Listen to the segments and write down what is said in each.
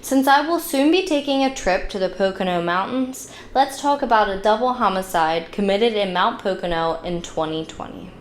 Since I will soon be taking a trip to the Pocono Mountains, let's talk about a double homicide committed in Mount Pocono in 2020.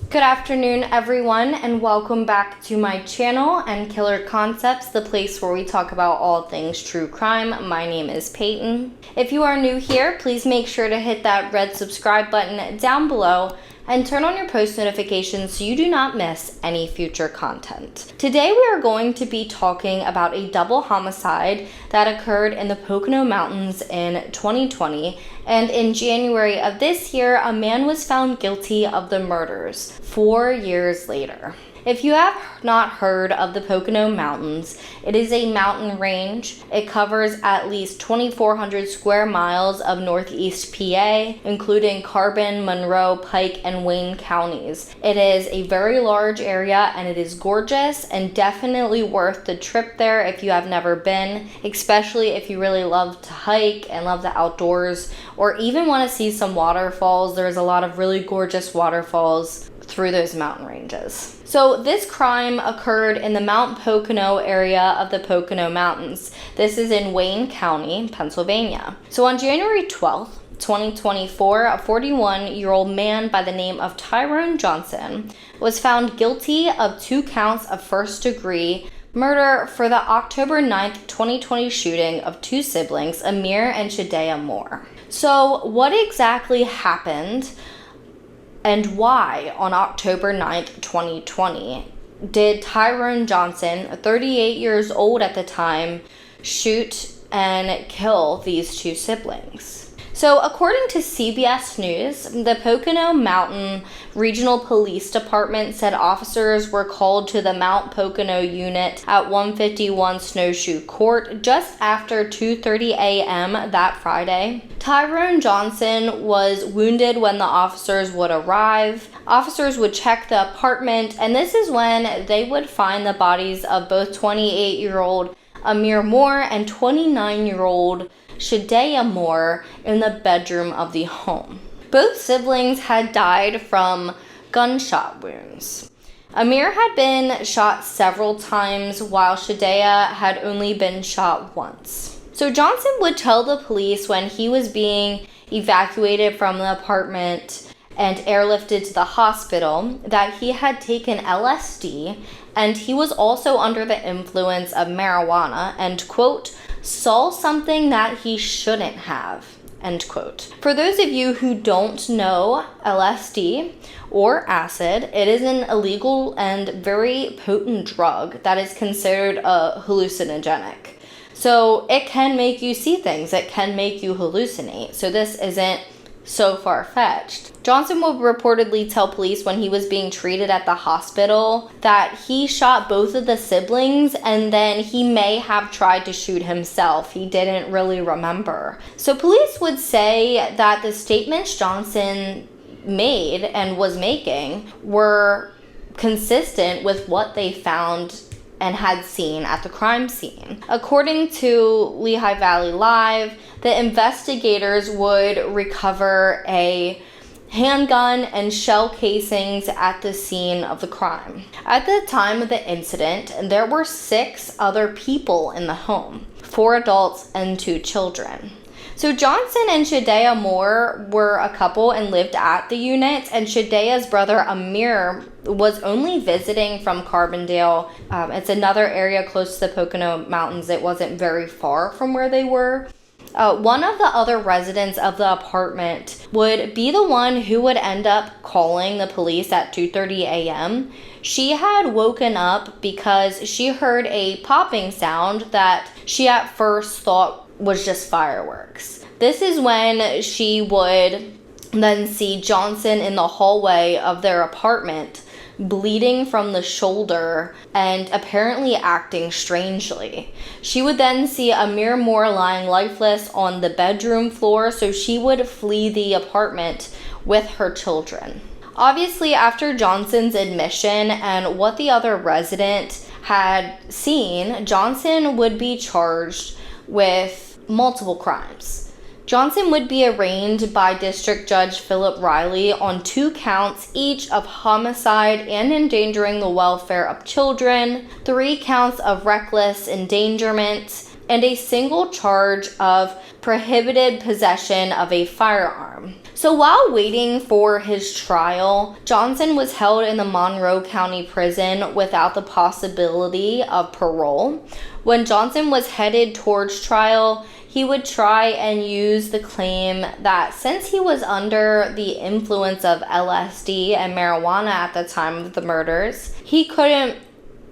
Good afternoon, everyone, and welcome back to my channel and Killer Concepts, the place where we talk about all things true crime. My name is Peyton. If you are new here, please make sure to hit that red subscribe button down below and turn on your post notifications so you do not miss any future content. Today we are going to be talking about a double homicide that occurred in the Pocono Mountains in 2020, and in January of this year, a man was found guilty of the murders 4 years later. If you have not heard of the Pocono Mountains, it is a mountain range. It covers at least 2,400 square miles of northeast PA, including Carbon, Monroe, Pike, and Wayne counties. It is a very large area and it is gorgeous and definitely worth the trip there if you have never been, especially if you really love to hike and love the outdoors, or even want to see some waterfalls. There's a lot of really gorgeous waterfalls through those mountain ranges. So this crime occurred in the Mount Pocono area of the Pocono Mountains. This is in Wayne County, Pennsylvania. So on January 12th, 2024, a 41-year-old man by the name of Tyrone Johnson was found guilty of 2 counts of first-degree murder for the October 9th, 2020 shooting of 2 siblings, Amir and Shadea Moore. So what exactly happened and why on October 9th, 2020, did Tyrone Johnson, 38 years old at the time, shoot and kill these 2 siblings? So according to CBS News, the Pocono Mountain Regional Police Department said officers were called to the Mount Pocono unit at 151 Snowshoe Court just after 2:30 a.m. that Friday. Tyrone Johnson was wounded when the officers would arrive. Officers would check the apartment, and this is when they would find the bodies of both 28-year-old Amir Moore and 29-year-old Shadea Moore in the bedroom of the home. Both siblings had died from gunshot wounds. Amir had been shot several times while Shadea had only been shot once. So Johnson would tell the police when he was being evacuated from the apartment and airlifted to the hospital that he had taken LSD and he was also under the influence of marijuana and, quote, saw something that he shouldn't have, end quote. For those of you who don't know LSD or acid, it is an illegal and very potent drug that is considered a hallucinogenic. So it can make you see things, it can make you hallucinate. So this isn't so far-fetched. Johnson would reportedly tell police when he was being treated at the hospital that he shot both of the siblings and then he may have tried to shoot himself. He didn't really remember. So police would say that the statements Johnson made and was making were consistent with what they found and had seen at the crime scene. According to Lehigh Valley Live, the investigators would recover a handgun and shell casings at the scene of the crime. At the time of the incident, there were 6 other people in the home, 4 adults and 2 children. So Johnson and Shadea Moore were a couple and lived at the unit, and Shadea's brother Amir was only visiting from Carbondale. It's another area close to the Pocono Mountains. It wasn't very far from where they were. One of the other residents of the apartment would be the one who would end up calling the police at 2:30 a.m. She had woken up because she heard a popping sound that she at first thought was just fireworks. This is when she would then see Johnson in the hallway of their apartment bleeding from the shoulder and apparently acting strangely. She would then see Amir Moore lying lifeless on the bedroom floor, so she would flee the apartment with her children. Obviously, after Johnson's admission and what the other resident had seen, Johnson would be charged with multiple crimes. Johnson would be arraigned by District Judge Philip Riley on 2 counts each of homicide and endangering the welfare of children, 3 counts of reckless endangerment, and a single charge of prohibited possession of a firearm. So while waiting for his trial, Johnson was held in the Monroe County Prison without the possibility of parole. When Johnson was headed towards trial, he would try and use the claim that since he was under the influence of LSD and marijuana at the time of the murders, he couldn't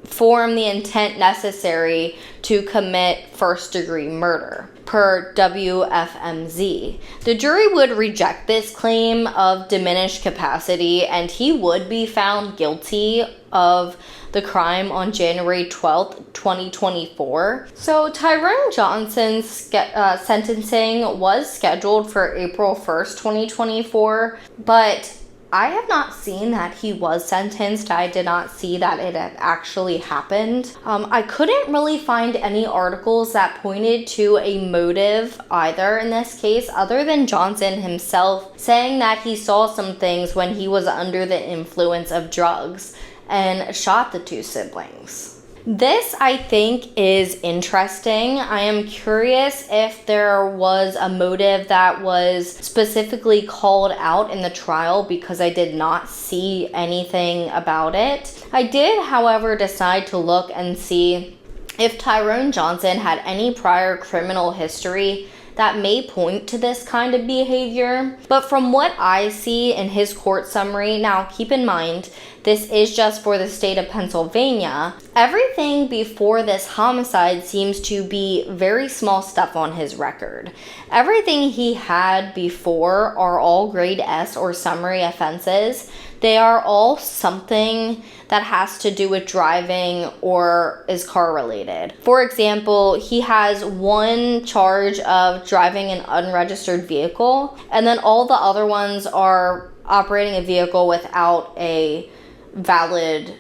form the intent necessary to commit first-degree murder, per WFMZ. The jury would reject this claim of diminished capacity, and he would be found guilty of the crime on January 12th, 2024. So Tyrone Johnson's sentencing was scheduled for April 1st, 2024, but I have not seen that he was sentenced. I did not see that it had actually happened. I couldn't really find any articles that pointed to a motive either in this case, other than Johnson himself saying that he saw some things when he was under the influence of drugs and shot the 2 siblings. This, I think, is interesting. I am curious if there was a motive that was specifically called out in the trial because I did not see anything about it. I did, however, decide to look and see if Tyrone Johnson had any prior criminal history that may point to this kind of behavior. But from what I see in his court summary, now keep in mind, this is just for the state of Pennsylvania, everything before this homicide seems to be very small stuff on his record. Everything he had before are all grade S or summary offenses. They are all something that has to do with driving or is car related. For example, he has 1 charge of driving an unregistered vehicle, and then all the other ones are operating a vehicle without a valid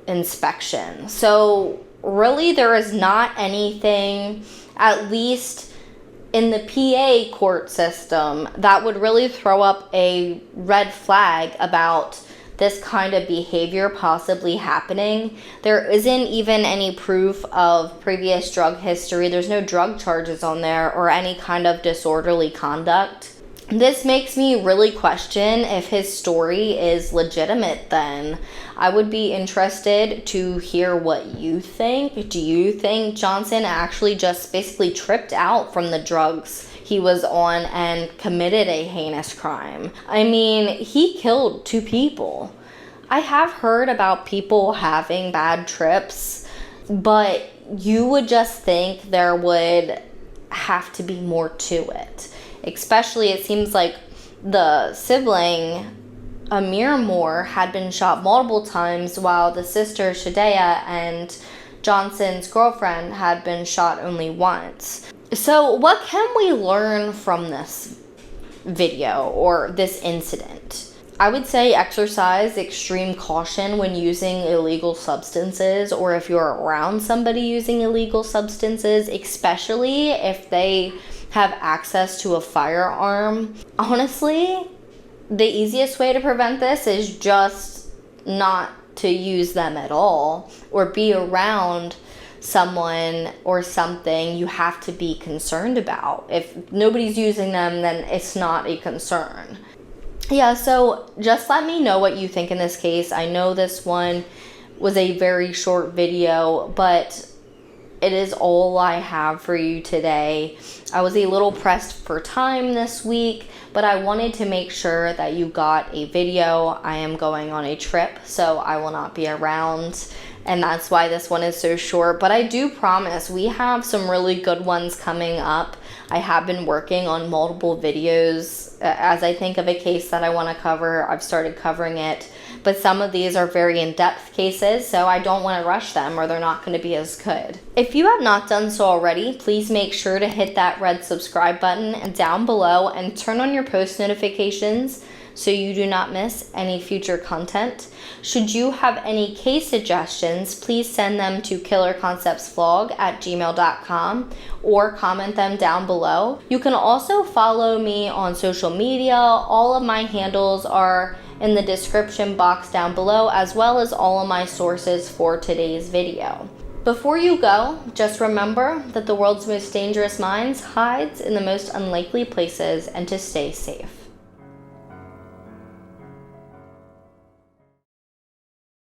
inspection. So really there is not anything, at least in the PA court system, that would really throw up a red flag about this kind of behavior possibly happening. There isn't even any proof of previous drug history. There's no drug charges on there or any kind of disorderly conduct. This makes me really question if his story is legitimate then. I would be interested to hear what you think. Do you think Johnson actually just basically tripped out from the drugs he was on and committed a heinous crime? I mean, he killed 2 people. I have heard about people having bad trips, but you would just think there would have to be more to it. Especially, it seems like the sibling, Amir Moore, had been shot multiple times while the sister, Shadea, and Johnson's girlfriend had been shot only once. So what can we learn from this video or this incident? I would say exercise extreme caution when using illegal substances, or if you're around somebody using illegal substances, especially if they have access to a firearm. Honestly, the easiest way to prevent this is just not to use them at all, or be around someone or something you have to be concerned about. If nobody's using them, then it's not a concern. Yeah, so just let me know what you think in this case. I know this one was a very short video, but it is all I have for you today. I was a little pressed for time this week, but I wanted to make sure that you got a video. I am going on a trip, so I will not be around, and that's why this one is so short. But I do promise we have some really good ones coming up. I have been working on multiple videos. As I think of a case that I want to cover, I've started covering it. But some of these are very in-depth cases, so I don't want to rush them or they're not going to be as good. If you have not done so already, please make sure to hit that red subscribe button down below and turn on your post notifications so you do not miss any future content. Should you have any case suggestions, please send them to killerconceptsvlog@gmail.com or comment them down below. You can also follow me on social media. All of my handles are in the description box down below, as well as all of my sources for today's video. Before you go, just remember that the world's most dangerous minds hides in the most unlikely places, and to stay safe.